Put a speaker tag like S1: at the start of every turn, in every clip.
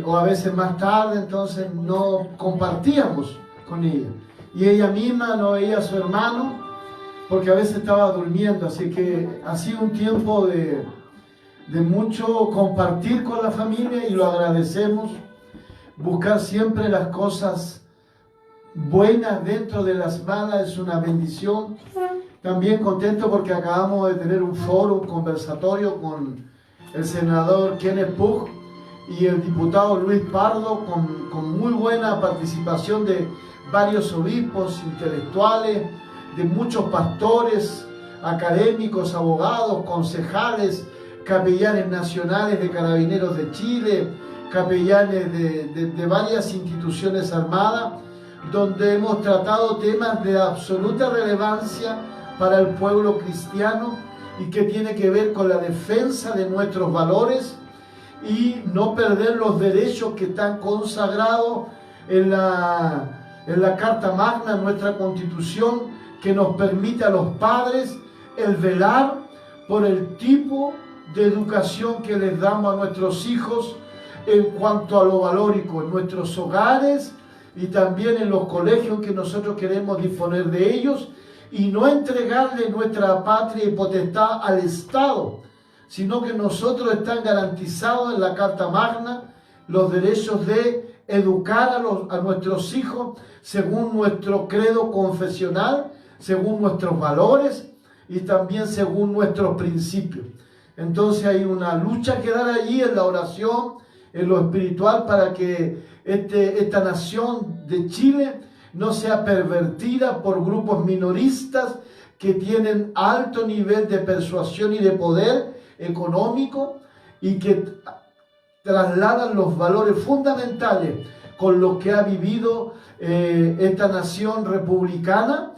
S1: o a veces más tarde, entonces no compartíamos con ella. Y ella misma no veía a su hermano porque a veces estaba durmiendo, así que ha sido un tiempo de mucho compartir con la familia y lo agradecemos. Buscar siempre las cosas buenas dentro de las malas es una bendición. También contento porque acabamos de tener un foro, un conversatorio con el senador Kenneth Pugh y el diputado Luis Pardo, con muy buena participación de varios obispos, intelectuales, de muchos pastores, académicos, abogados, concejales, capellanes nacionales de Carabineros de Chile, capellanes de varias instituciones armadas, donde hemos tratado temas de absoluta relevancia para el pueblo cristiano y que tiene que ver con la defensa de nuestros valores y no perder los derechos que están consagrados en la Carta Magna, nuestra Constitución, que nos permite a los padres el velar por el tipo de educación que les damos a nuestros hijos en cuanto a lo valórico, en nuestros hogares y también en los colegios que nosotros queremos disponer de ellos, y no entregarle nuestra patria y potestad al Estado, sino que nosotros están garantizados en la Carta Magna los derechos de educar a nuestros hijos según nuestro credo confesional, según nuestros valores y también según nuestros principios. Entonces hay una lucha que dar allí en la oración, en lo espiritual, para que esta nación de Chile no sea pervertida por grupos minoristas que tienen alto nivel de persuasión y de poder económico y que trasladan los valores fundamentales con los que ha vivido esta nación republicana,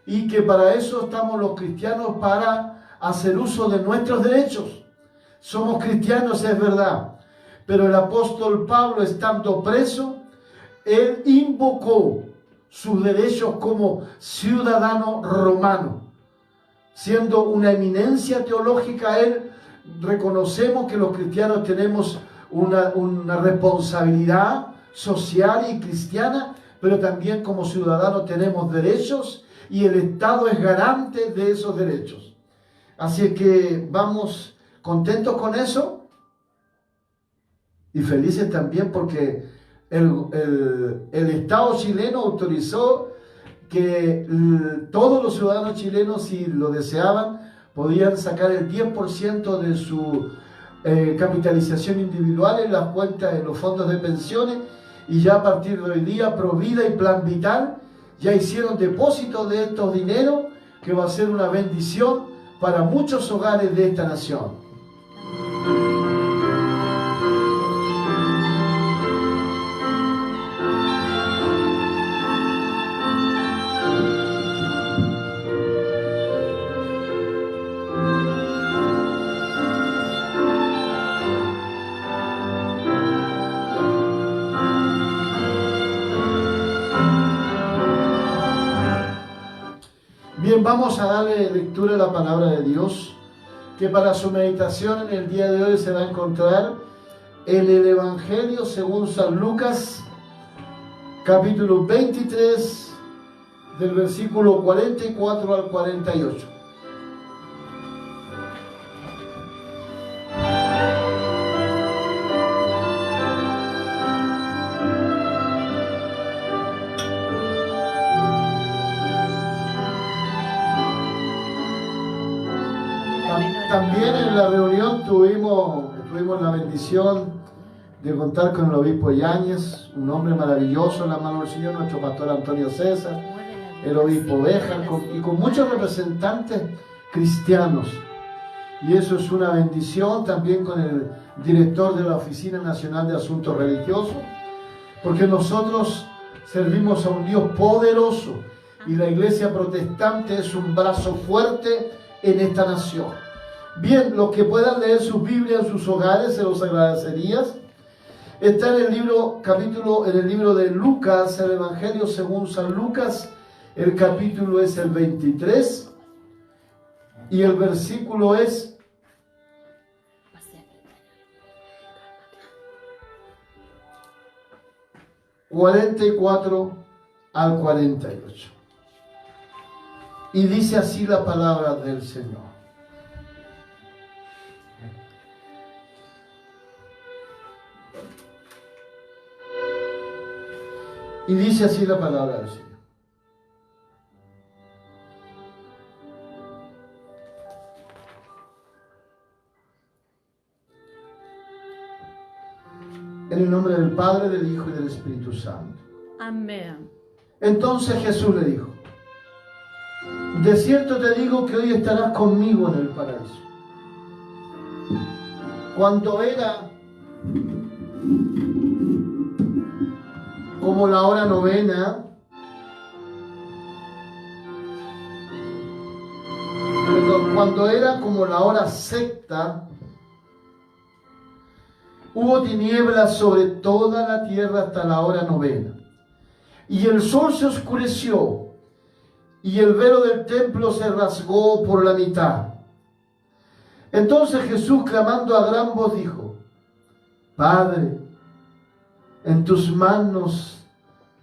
S1: y que para eso estamos los cristianos, para hacer uso de nuestros derechos. Somos cristianos, es verdad, pero el apóstol Pablo, estando preso, él invocó sus derechos como ciudadano romano. Siendo una eminencia teológica, él reconocemos que los cristianos tenemos una responsabilidad social y cristiana, pero también como ciudadanos tenemos derechos y el Estado es garante de esos derechos. Así es que vamos contentos con eso y felices también porque el Estado chileno autorizó que todos los ciudadanos chilenos, si lo deseaban, podían sacar el 10% de su capitalización individual en las cuentas de los fondos de pensiones, y ya a partir de hoy día Provida y Plan Vital ya hicieron depósito de estos dineros, que va a ser una bendición para muchos hogares de esta nación. Bien, vamos a darle lectura a la palabra de Dios, que para su meditación en el día de hoy se va a encontrar en el Evangelio según San Lucas, capítulo 23, del versículo 44 al 48. También en la reunión tuvimos la bendición de contar con el obispo Yáñez, un hombre maravilloso en la mano del Señor, nuestro pastor Antonio César, el obispo Béjar, y con muchos representantes cristianos. Y eso es una bendición, también con el director de la Oficina Nacional de Asuntos Religiosos, porque nosotros servimos a un Dios poderoso y la Iglesia protestante es un brazo fuerte en esta nación. Bien, los que puedan leer sus Biblias en sus hogares, se los agradecería. Está en el libro de Lucas, el Evangelio según San Lucas. El capítulo es el 23 y el versículo es 44 al 48. Y dice así la palabra del Señor. Y dice así la palabra del Señor. En el nombre del Padre, del Hijo y del Espíritu Santo.
S2: Amén.
S1: Entonces Jesús le dijo: de cierto te digo que hoy estarás conmigo en el paraíso. Cuando era como la hora novena, cuando era como la hora sexta, hubo tinieblas sobre toda la tierra hasta la hora novena. Y el sol se oscureció, y el velo del templo se rasgó por la mitad. Entonces Jesús, clamando a gran voz, dijo: Padre, en tus manos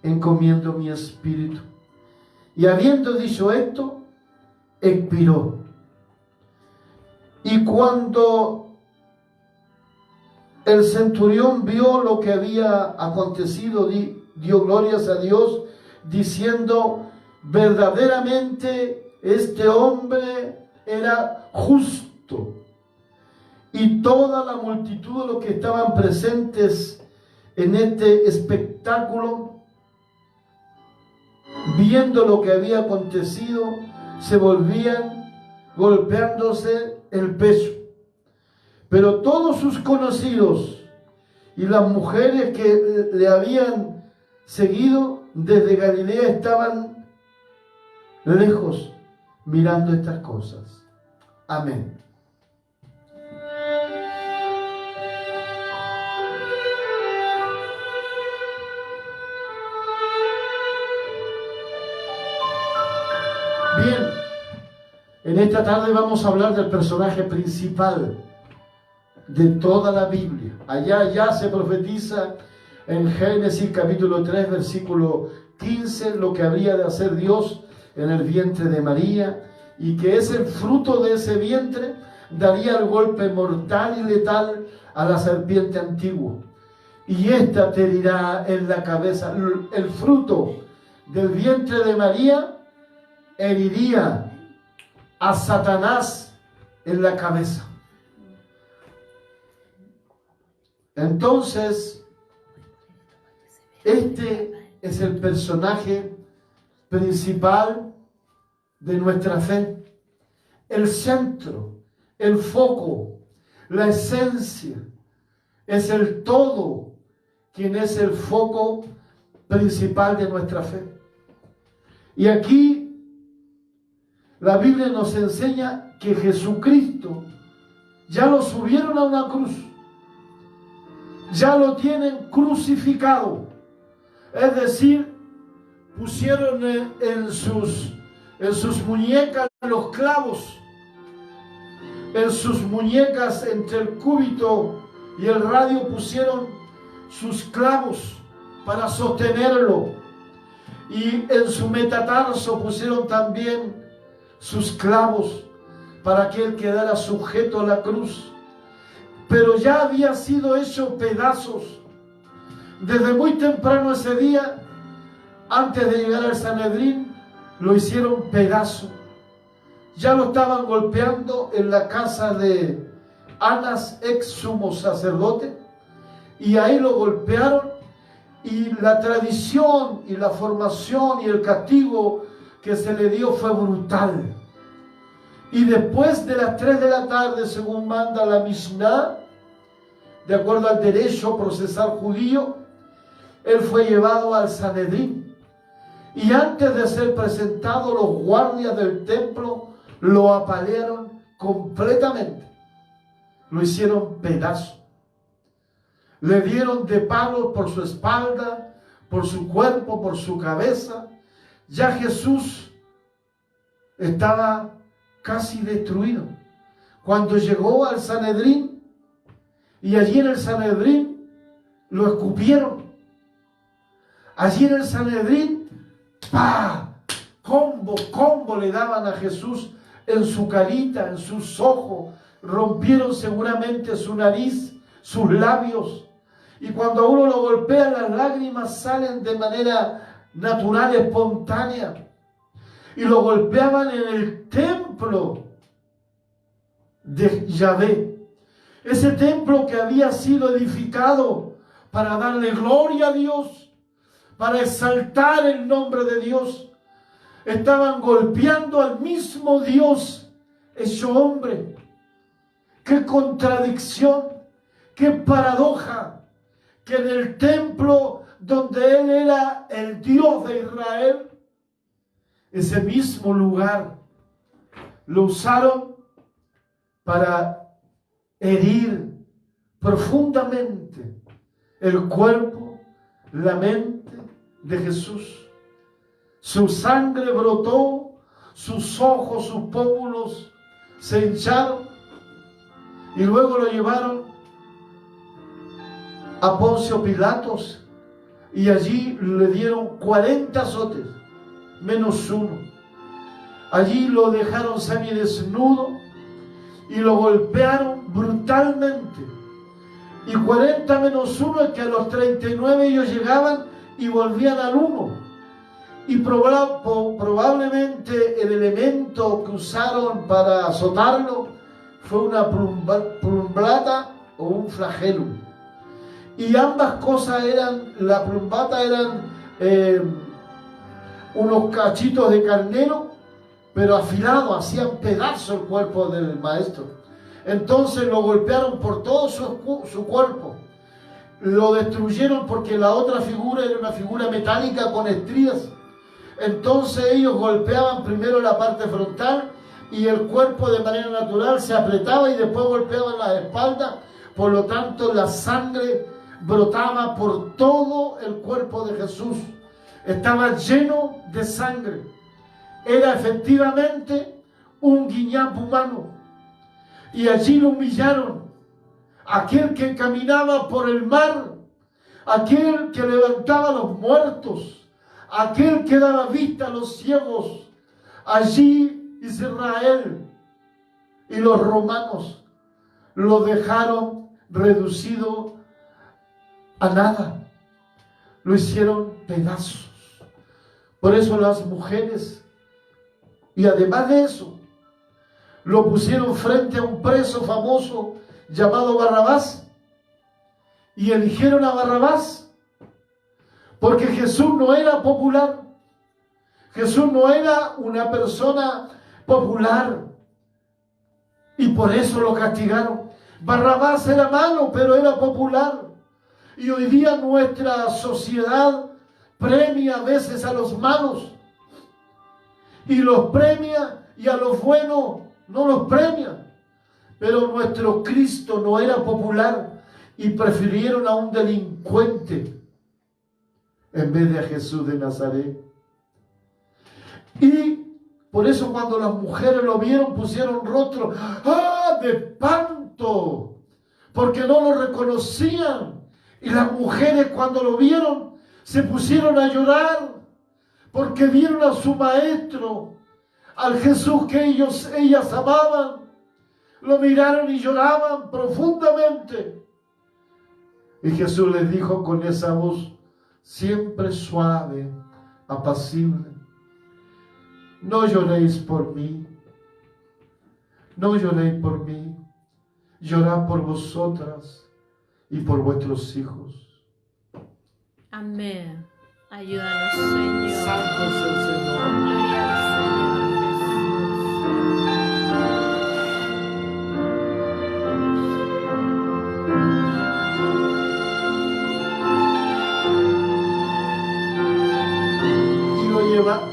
S1: encomiendo mi espíritu. Y habiendo dicho esto, expiró. Y cuando el centurión vio lo que había acontecido, dio glorias a Dios, diciendo: verdaderamente este hombre era justo. Y toda la multitud de los que estaban presentes en este espectáculo, viendo lo que había acontecido, se volvían golpeándose el pecho. Pero todos sus conocidos y las mujeres que le habían seguido desde Galilea estaban lejos mirando estas cosas. Amén. Bien, en esta tarde vamos a hablar del personaje principal de toda la Biblia. Allá ya se profetiza en Génesis capítulo 3, versículo 15, lo que habría de hacer Dios en el vientre de María, y que es el fruto de ese vientre daría el golpe mortal y letal a la serpiente antigua. Y ésta te herirá en la cabeza. El fruto del vientre de María heriría a Satanás en la cabeza. Entonces, este es el personaje principal de nuestra fe, el centro, el foco, la esencia, es el todo quien es el foco principal de nuestra fe. Y aquí la Biblia nos enseña que Jesucristo ya lo subieron a una cruz, ya lo tienen crucificado, es decir, pusieron en sus muñecas los clavos, en sus muñecas entre el cúbito y el radio pusieron sus clavos para sostenerlo, y en su metatarso pusieron también sus clavos para que él quedara sujeto a la cruz. Pero ya había sido hecho pedazos desde muy temprano ese día. Antes de llegar al Sanedrín lo hicieron pedazo. Ya lo estaban golpeando en la casa de Anás, ex sumo sacerdote, y ahí lo golpearon, y la tradición y la formación y el castigo que se le dio fue brutal. Y después de las 3 de la tarde, según manda la Mishnah, de acuerdo al derecho procesal judío, él fue llevado al Sanedrín. Y antes de ser presentado, los guardias del templo lo apalearon completamente. Lo hicieron pedazo. Le dieron de palos por su espalda, por su cuerpo, por su cabeza. Ya Jesús estaba casi destruido. Cuando llegó al Sanedrín, y allí en el Sanedrín lo escupieron. Allí en el Sanedrín, ¡pah! Combo le daban a Jesús en su carita, en sus ojos. Rompieron seguramente su nariz, sus labios. Y cuando a uno lo golpean, las lágrimas salen de manera natural, espontánea. Y lo golpeaban en el templo de Yahvé. Ese templo que había sido edificado para darle gloria a Dios, para exaltar el nombre de Dios. Estaban golpeando al mismo Dios hecho hombre. ¡Qué contradicción! ¡Qué paradoja! Que en el templo donde Él era el Dios de Israel, ese mismo lugar lo usaron para herir profundamente el cuerpo, la mente de Jesús. Su sangre brotó, sus ojos, sus pómulos se hincharon y luego lo llevaron a Poncio Pilatos y allí le dieron 40 azotes, menos uno. Allí lo dejaron semidesnudo y lo golpearon brutalmente. Y 40 menos 1 es que a los 39 ellos llegaban y volvían al 1. Y probablemente el elemento que usaron para azotarlo fue una plumblata o un flagelo. Y ambas cosas eran, la plumblata eran unos cachitos de carnero, pero afilados, hacían pedazos el cuerpo del maestro. Entonces lo golpearon por todo su cuerpo. Lo destruyeron porque la otra figura era una figura metálica con estrías. Entonces ellos golpeaban primero la parte frontal y el cuerpo de manera natural se apretaba y después golpeaban la espalda. Por lo tanto, la sangre brotaba por todo el cuerpo de Jesús. Estaba lleno de sangre. Era efectivamente un guiñapo humano. Y allí lo humillaron. Aquel que caminaba por el mar, aquel que levantaba a los muertos, aquel que daba vista a los ciegos. Allí Israel y los romanos lo dejaron reducido a nada. Lo hicieron pedazos. Por eso las mujeres, y además de eso, lo pusieron frente a un preso famoso llamado Barrabás, y eligieron a Barrabás porque Jesús no era popular. Jesús no era una persona popular y por eso lo castigaron. Barrabás era malo, pero era popular. Y hoy día nuestra sociedad premia a veces a los malos y los premia, y a los buenos no los premia. Pero nuestro Cristo no era popular y prefirieron a un delincuente en vez de a Jesús de Nazaret. Y por eso cuando las mujeres lo vieron pusieron rostro de espanto, porque no lo reconocían. Y las mujeres cuando lo vieron se pusieron a llorar porque vieron a su maestro, al Jesús que ellas amaban. Lo miraron y lloraban profundamente. Y Jesús les dijo con esa voz siempre suave, apacible: no lloréis por mí, no lloréis por mí, llorad por vosotras y por vuestros hijos.
S2: Amén. Ayúdanos, Señor.
S1: Santo es el Señor.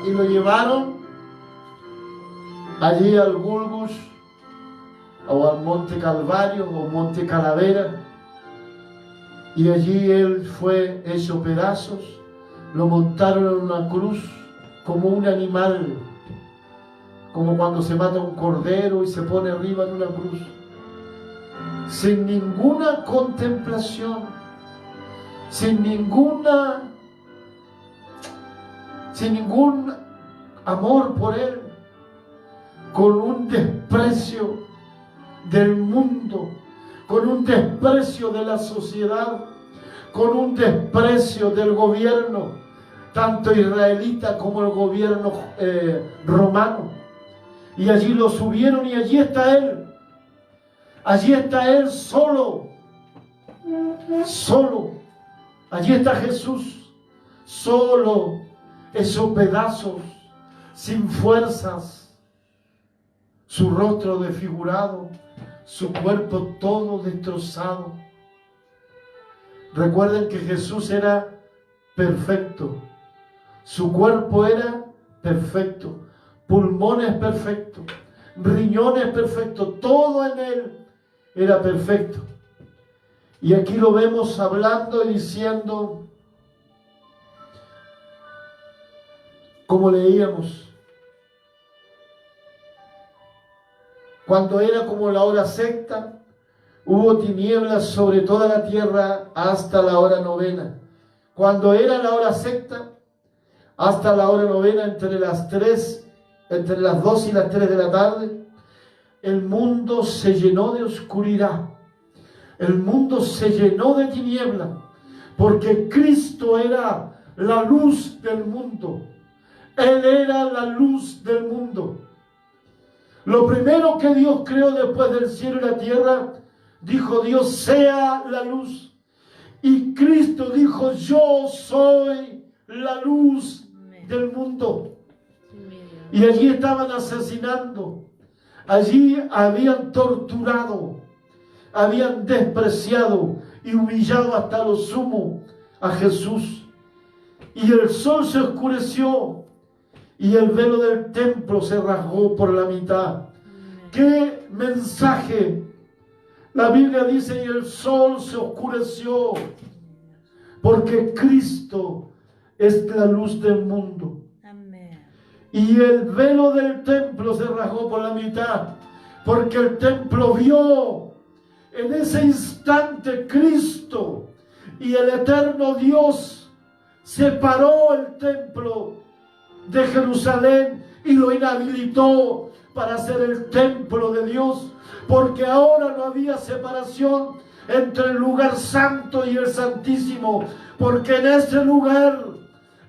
S1: Y lo llevaron allí al Gulgus, o al Monte Calvario, o Monte Calavera, y allí él fue hecho pedazos. Lo montaron en una cruz como un animal, como cuando se mata un cordero y se pone arriba en una cruz, sin ninguna contemplación, sin ninguna sin ningún amor por Él, con un desprecio del mundo, con un desprecio de la sociedad, con un desprecio del gobierno, tanto israelita como el gobierno romano. Y allí lo subieron y allí está Él. Allí está Él solo. Solo. Allí está Jesús. Solo. Esos pedazos. Sin fuerzas. Su rostro desfigurado. Su cuerpo todo destrozado. Recuerden que Jesús era perfecto. Su cuerpo era perfecto. Pulmones perfectos. Riñones perfectos. Todo en Él era perfecto. Y aquí lo vemos hablando y diciendo, como leíamos, cuando era como la hora sexta, hubo tinieblas sobre toda la tierra hasta la hora novena. Cuando era la hora sexta, hasta la hora novena, entre las 2 y las 3 de la tarde, el mundo se llenó de oscuridad. El mundo se llenó de tiniebla, porque Cristo era la luz del mundo. Él era la luz del mundo. Lo primero que Dios creó después del cielo y la tierra, dijo Dios, sea la luz. Y Cristo dijo, yo soy la luz del mundo. Y allí estaban asesinando, allí habían torturado, habían despreciado y humillado hasta lo sumo a Jesús. Y el sol se oscureció y el velo del templo se rasgó por la mitad. ¡Qué mensaje! La Biblia dice, y el sol se oscureció, porque Cristo es la luz del mundo. Y el velo del templo se rasgó por la mitad, porque el templo vio en ese instante Cristo y el eterno Dios separó el templo de Jerusalén y lo inhabilitó para ser el templo de Dios, porque ahora no había separación entre el lugar santo y el santísimo, porque en ese lugar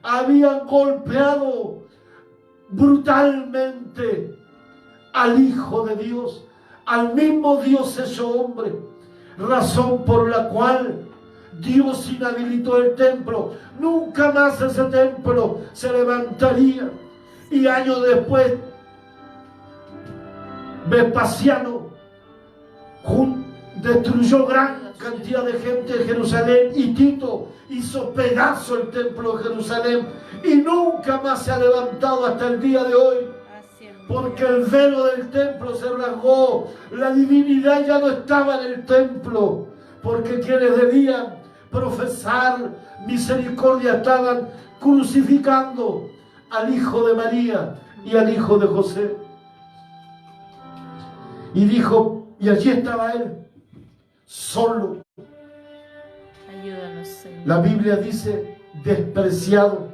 S1: habían golpeado brutalmente al Hijo de Dios, al mismo Dios hecho hombre, razón por la cual Dios inhabilitó el templo. Nunca más ese templo se levantaría. Y años después, Vespasiano destruyó gran cantidad de gente de Jerusalén, y Tito hizo pedazo el templo de Jerusalén, y nunca más se ha levantado hasta el día de hoy, porque el velo del templo se rasgó. La divinidad ya no estaba en el templo, porque quienes debían profesar misericordia estaban crucificando al hijo de María y al hijo de José. Y dijo, y allí estaba él, solo.
S2: Ayúdanos, Señor.
S1: La Biblia dice, despreciado.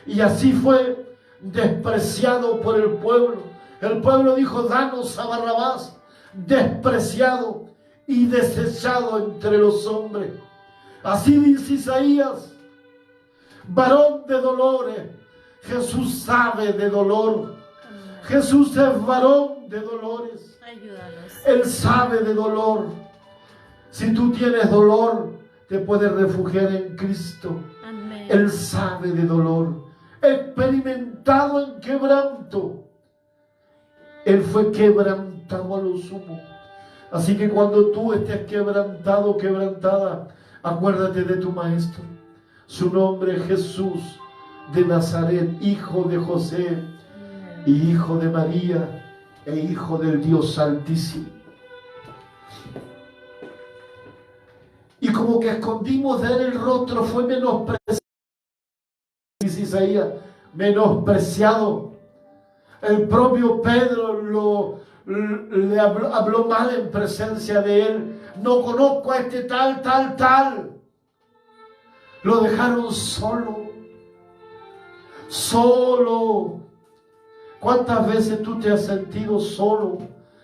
S1: Y así fue despreciado por el pueblo. El pueblo dijo, danos a Barrabás, despreciado y desechado entre los hombres. Así dice Isaías, varón de dolores. Jesús sabe de dolor. Jesús es varón de dolores.
S2: Ayúdanos.
S1: Él sabe de dolor. Si tú tienes dolor, te puedes refugiar en Cristo.
S2: Amén.
S1: Él sabe de dolor. Experimentado en quebranto. Él fue quebrantado a lo sumo. Así que cuando tú estés quebrantado, quebrantada, acuérdate de tu Maestro. Su nombre es Jesús de Nazaret, hijo de José y hijo de María e hijo del Dios Altísimo. Y como que escondimos de él el rostro, fue menospreciado. Dice Isaías, menospreciado. El propio Pedro le habló mal en presencia de él. No conozco a este tal. Lo dejaron solo. solo. ¿Cuántas veces tú te has sentido solo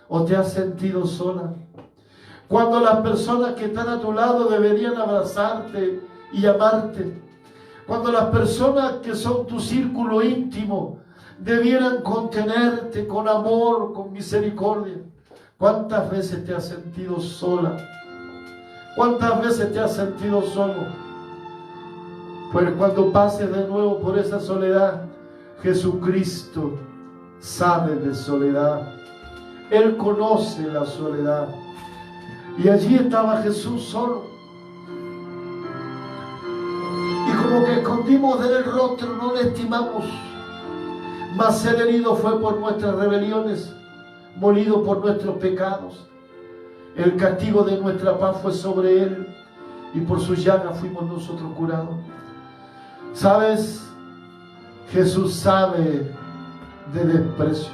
S1: o te has sentido sola? Cuando las personas que están a tu lado deberían abrazarte y amarte. Cuando las personas que son tu círculo íntimo debieran contenerte con amor, con misericordia. ¿Cuántas veces te has sentido sola? ¿Cuántas veces te has sentido solo? Pues cuando pases de nuevo por esa soledad, Jesucristo sabe de soledad. Él conoce la soledad. Y allí estaba Jesús solo. Y como que escondimos de él el rostro, no le estimamos. Mas el herido fue por nuestras rebeliones, molido por nuestros pecados. El castigo de nuestra paz fue sobre él, y por su llaga fuimos nosotros curados. ¿Sabes? Jesús sabe de desprecio.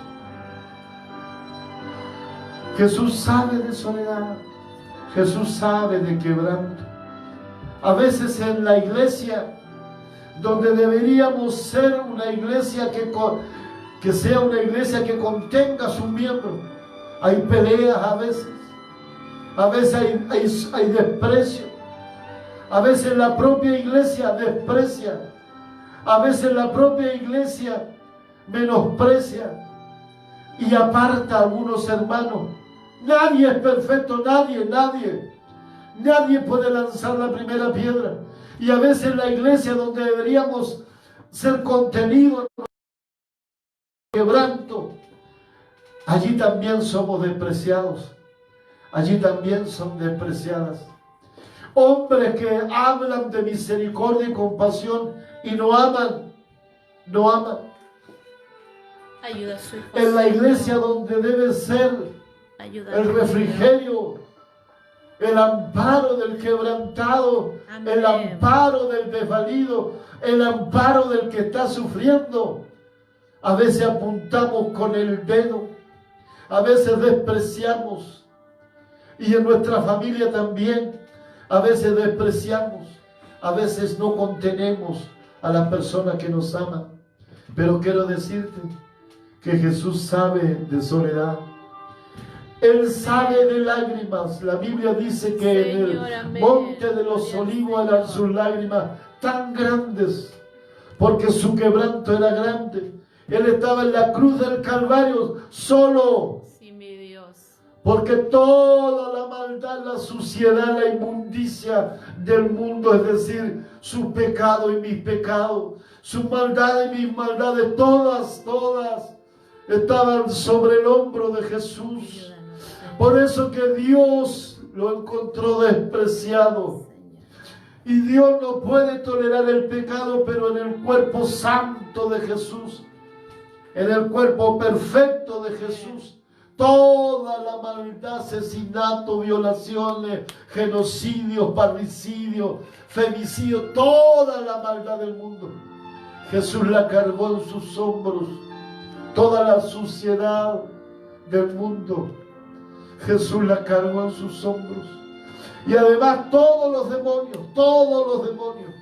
S1: Jesús sabe de soledad. Jesús sabe de quebranto. A veces en la iglesia, donde deberíamos ser una iglesia que sea una iglesia que contenga a sus miembros, hay peleas a veces. A veces hay desprecio. A veces la propia iglesia desprecia. A veces la propia iglesia menosprecia y aparta a algunos hermanos. Nadie es perfecto, nadie. Nadie puede lanzar la primera piedra. Y a veces la iglesia donde deberíamos ser contenidos, quebranto, allí también somos despreciados. Allí también son despreciadas. Hombres que hablan de misericordia y compasión y no aman.
S2: Ayuda a su hijo.
S1: En la iglesia donde debe ser el refrigerio, el amparo del quebrantado,
S2: Amén.
S1: El amparo del desvalido, el amparo del que está sufriendo. A veces apuntamos con el dedo, a veces despreciamos. Y en nuestra familia también, a veces despreciamos, a veces no contenemos a la persona que nos ama. Pero quiero decirte que Jesús sabe de soledad. Él sabe de lágrimas. La Biblia dice que Señor, en el amén. Monte de los Olivos eran sus lágrimas tan grandes, porque su quebranto era grande. Él estaba en la cruz del Calvario solo. Porque toda la maldad, la suciedad, la inmundicia del mundo, es decir, su pecado y mis pecados, su maldad y mis maldades, todas estaban sobre el hombro de Jesús. Por eso que Dios lo encontró despreciado. Y Dios no puede tolerar el pecado, pero en el cuerpo santo de Jesús, en el cuerpo perfecto de Jesús, toda la maldad, asesinato, violaciones, genocidios, parricidios, femicidios, toda la maldad del mundo, Jesús la cargó en sus hombros. Toda la suciedad del mundo, Jesús la cargó en sus hombros. Y además todos los demonios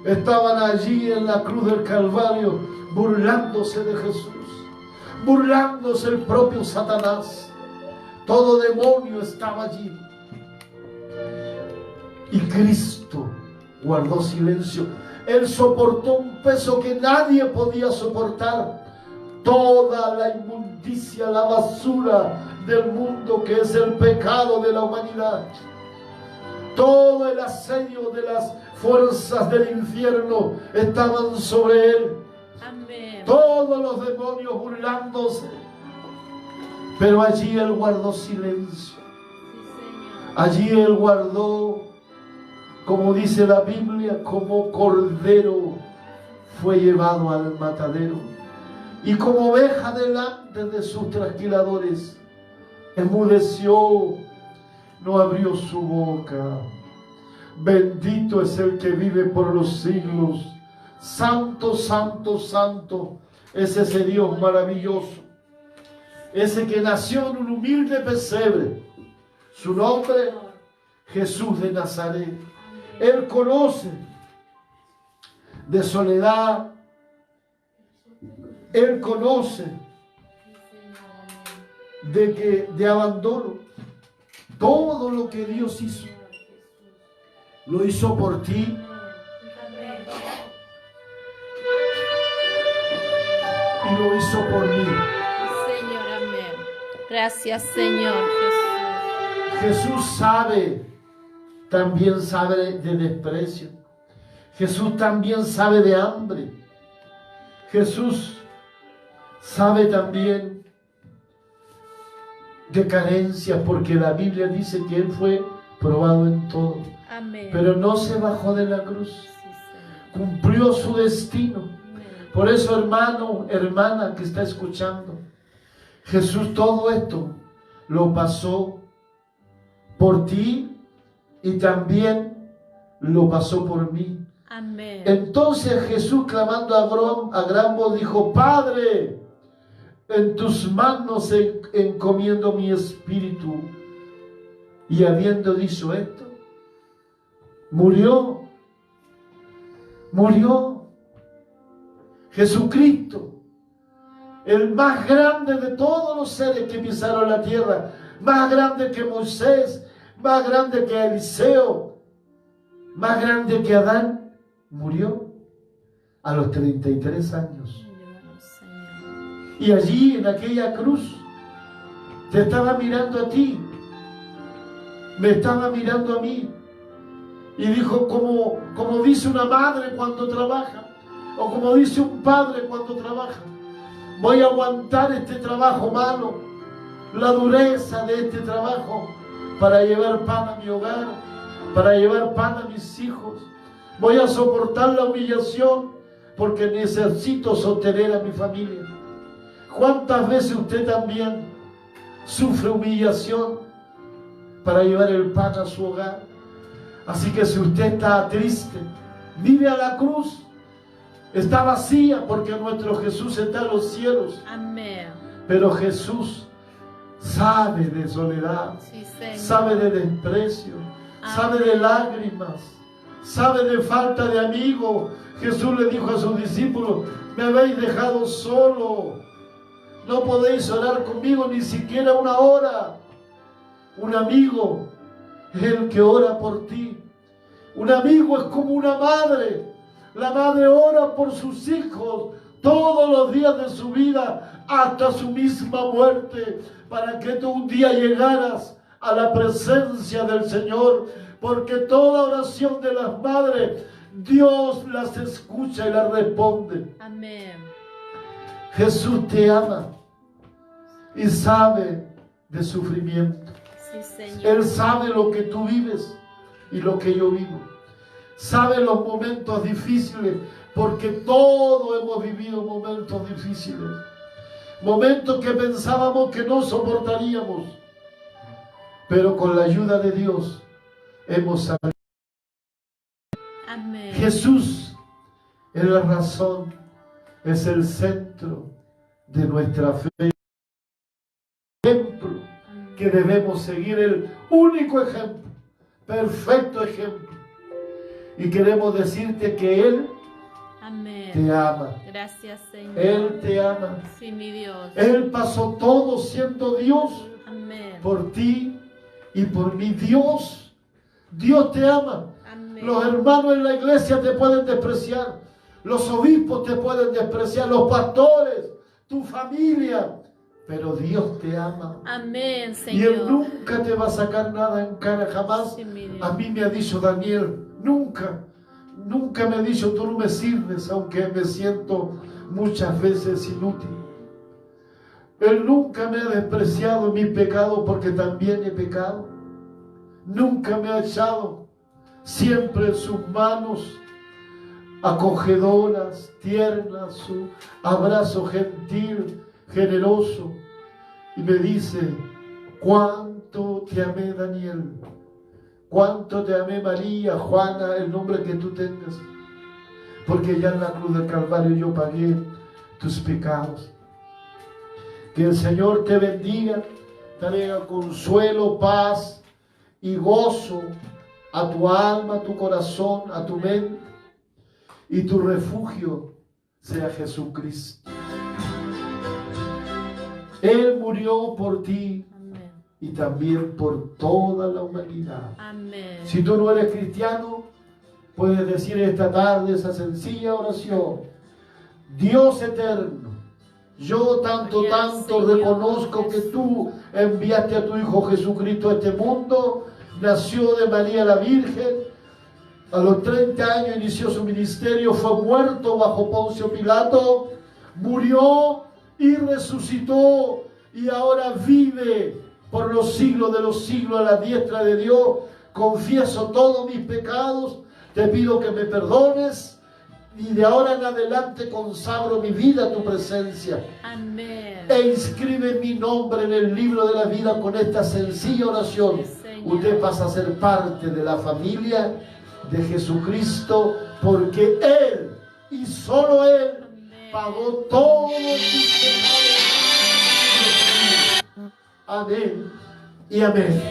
S1: estaban allí en la cruz del Calvario burlándose de Jesús. Burlándose el propio Satanás. Todo demonio estaba allí. Y Cristo guardó silencio. Él soportó un peso que nadie podía soportar. Toda la inmundicia, la basura del mundo, que es el pecado de la humanidad. Todo el asedio de las fuerzas del infierno estaban sobre él.
S2: Amén.
S1: Todos los demonios burlándose. Pero allí él guardó silencio. Allí él guardó, como dice la Biblia, como cordero fue llevado al matadero. Y como oveja delante de sus trasquiladores, enmudeció, no abrió su boca. Bendito es el que vive por los siglos. Santo, santo, santo es ese Dios maravilloso. Ese que nació en un humilde pesebre. Su nombre, Jesús de Nazaret. Él conoce de soledad Él conoce de abandono. Todo lo que Dios hizo, lo hizo por ti. Y lo hizo por mí.
S2: Señor, amén. Gracias, Señor Jesús.
S1: Jesús sabe, también sabe de desprecio. Jesús también sabe de hambre. Jesús sabe también de carencias, porque la Biblia dice que Él fue probado en todo.
S2: Amén.
S1: Pero no se bajó de la cruz.
S2: Sí, Señor.
S1: Cumplió su destino.
S2: Amén.
S1: Por eso, hermano, hermana que está escuchando, Jesús todo esto lo pasó por ti y también lo pasó por mí.
S2: Amén.
S1: Entonces Jesús, clamando a gran voz, dijo: Padre, en tus manos encomiendo mi espíritu. Y habiendo dicho esto, murió. Jesucristo, el más grande de todos los seres que pisaron la tierra, más grande que Moisés, más grande que Eliseo, más grande que Adán, murió a los 33 años. Y allí en aquella cruz te estaba mirando a ti, me estaba mirando a mí, y dijo, como dice una madre cuando trabaja, o como dice un padre cuando trabaja: voy a aguantar este trabajo malo, la dureza de este trabajo, para llevar pan a mi hogar, para llevar pan a mis hijos. Voy a soportar la humillación porque necesito sostener a mi familia. ¿Cuántas veces usted también sufre humillación para llevar el pan a su hogar? Así que si usted está triste, mire a la cruz. Está vacía porque nuestro Jesús está en los cielos.
S2: Amén.
S1: Pero Jesús sabe de soledad,
S2: Sí, Señor.
S1: sabe de desprecio,
S2: Amén.
S1: sabe de lágrimas, sabe de falta de amigos. Jesús le dijo a sus discípulos: me habéis dejado solo, no podéis orar conmigo ni siquiera una hora. Un amigo es el que ora por ti. Un amigo es como una madre. La madre ora por sus hijos todos los días de su vida hasta su misma muerte, para que tú un día llegaras a la presencia del Señor, porque toda oración de las madres Dios las escucha y las responde.
S2: Amén.
S1: Jesús te ama y sabe de sufrimiento.
S2: Sí, Señor.
S1: Él sabe lo que tú vives y lo que yo vivo. Sabe los momentos difíciles, porque todos hemos vivido momentos difíciles. Momentos que pensábamos que no soportaríamos. Pero con la ayuda de Dios hemos salido.
S2: Amén.
S1: Jesús es la razón, es el centro de nuestra fe. Ejemplo que debemos seguir, el único ejemplo, perfecto ejemplo. Y queremos decirte que Él
S2: Amén.
S1: te ama.
S2: Gracias, Señor.
S1: Él te ama.
S2: Sí, mi Dios.
S1: Él pasó todo siendo Dios
S2: Amén.
S1: por ti y por mí. Dios te ama.
S2: Amén.
S1: Los hermanos en la iglesia te pueden despreciar. Los obispos te pueden despreciar. Los pastores, tu familia. Pero Dios te ama.
S2: Amén,
S1: Y Él
S2: Señor.
S1: nunca te va a sacar nada en cara, jamás.
S2: Sí, mi Dios.
S1: A mí me ha dicho Daniel, nunca me ha dicho: tú no me sirves, aunque me siento muchas veces inútil. Él nunca me ha despreciado mi pecado, porque también he pecado. Nunca me ha echado, siempre en sus manos acogedoras, tiernas, su abrazo gentil, generoso. Y me dice: cuánto te amé, Daniel, cuánto te amé, María, Juana, el nombre que tú tengas, porque ya en la cruz del Calvario yo pagué tus pecados. Que el Señor te bendiga, traiga consuelo, paz y gozo a tu alma, a tu corazón, a tu mente, y tu refugio sea Jesucristo. Él murió por ti
S2: Amén.
S1: y también por toda la humanidad.
S2: Amén.
S1: Si tú no eres cristiano, puedes decir esta tarde esa sencilla oración. Dios eterno, yo tanto reconozco que tú enviaste a tu Hijo Jesucristo a este mundo, nació de María la Virgen, a los 30 años inició su ministerio, fue muerto bajo Poncio Pilato, murió y resucitó y ahora vive por los siglos de los siglos a la diestra de Dios. Confieso todos mis pecados, te pido que me perdones y de ahora en adelante consagro mi vida a tu presencia.
S2: Amén.
S1: E inscribe mi nombre en el libro de la vida con esta sencilla oración. Usted pasa a ser parte de la familia de Jesucristo porque Él y solo Él pagó todos tus pecados. Amén y amén.